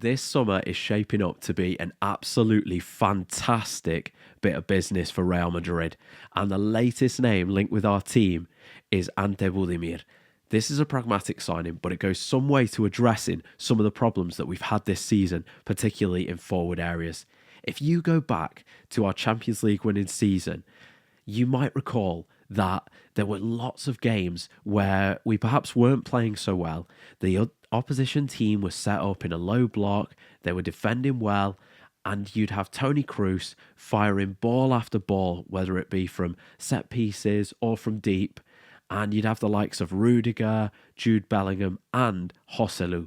This summer is shaping up to be an absolutely fantastic bit of business for Real Madrid. And the latest name linked with our team is Ante Budimir. This is a pragmatic signing, but it goes some way to addressing some of the problems that we've had this season, particularly in forward areas. If you go back to our Champions League winning season, you might recall that there were lots of games where we perhaps weren't playing so well. The opposition team was set up in a low block, they were defending well, and you'd have Toni Kroos firing ball after ball, whether it be from set pieces or from deep, and you'd have the likes of Rudiger, Jude Bellingham, and Joselu.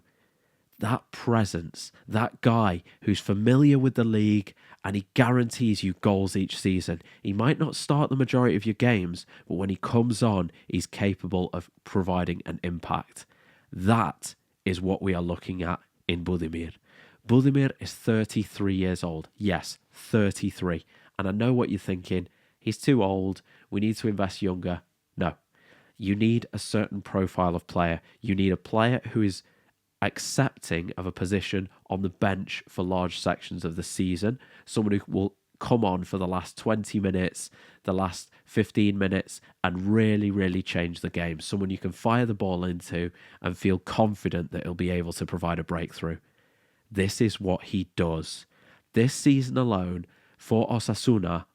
That presence, that guy who's familiar with the league and he guarantees you goals each season. He might not start the majority of your games, but when he comes on, he's capable of providing an impact. That is what we are looking at in Budimir. Budimir is 33 years old. Yes, 33. And I know what you're thinking. He's too old. We need to invest younger. No. You need a certain profile of player. You need a player who is accepting of a position on the bench for large sections of the season, someone who will come on for the last 20 minutes, the last 15 minutes, and really change the game. Someone you can fire the ball into and feel confident that he'll be able to provide a breakthrough. This is what he does. This season alone, for Osasuna,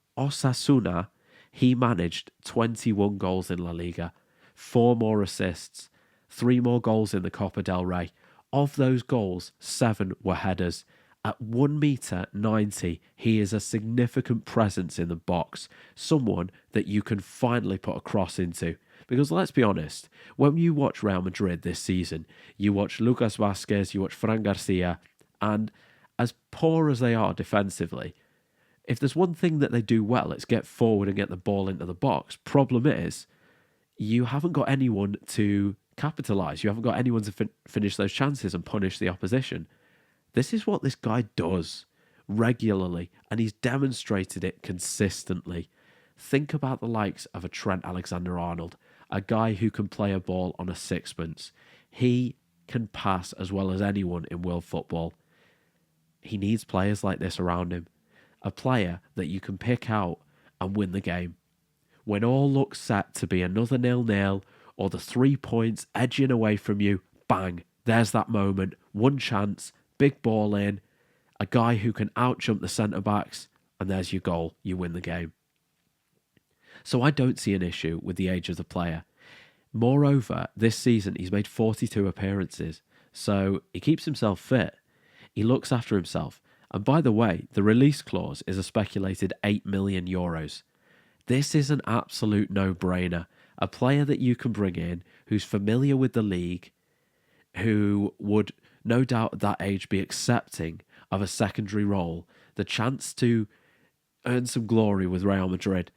he managed 21 goals in La Liga, 4 more assists, 3 more goals in the Copa del Rey. Of those goals, 7 were headers. At 1.90 m, he is a significant presence in the box, someone that you can finally put a cross into. Because let's be honest, when you watch Real Madrid this season, you watch Lucas Vázquez, you watch Fran Garcia, and as poor as they are defensively, if there's one thing that they do well, it's get forward and get the ball into the box. Problem is, you haven't got anyone to capitalise. You haven't got anyone to finish those chances and punish the opposition. This is what this guy does regularly, and he's demonstrated it consistently. Think about the likes of a Trent Alexander-Arnold, a guy who can play a ball on a sixpence. He can pass as well as anyone in world football. He needs players like this around him. A player that you can pick out and win the game. When all looks set to be another 0-0 or the 3 points edging away from you, bang, there's that moment, one chance, big ball in, a guy who can outjump the centre-backs, and there's your goal, you win the game. So I don't see an issue with the age of the player. Moreover, this season he's made 42 appearances, so he keeps himself fit. He looks after himself. And by the way, the release clause is a speculated €8 million. This is an absolute no-brainer. A player that you can bring in who's familiar with the league, who would no doubt at that age be accepting of a secondary role, the chance to earn some glory with Real Madrid.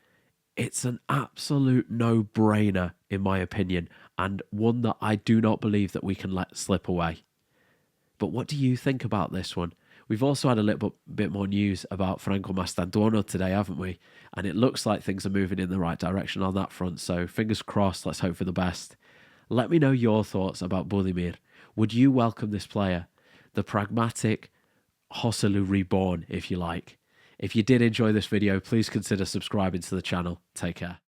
It's an absolute no-brainer, in my opinion, and one that I do not believe that we can let slip away. But what do you think about this one? We've also had a little bit more news about Franco Mastantuono today, haven't we? And it looks like things are moving in the right direction on that front. So fingers crossed, let's hope for the best. Let me know your thoughts about Budimir. Would you welcome this player? The pragmatic Joselu reborn, if you like. If you did enjoy this video, please consider subscribing to the channel. Take care.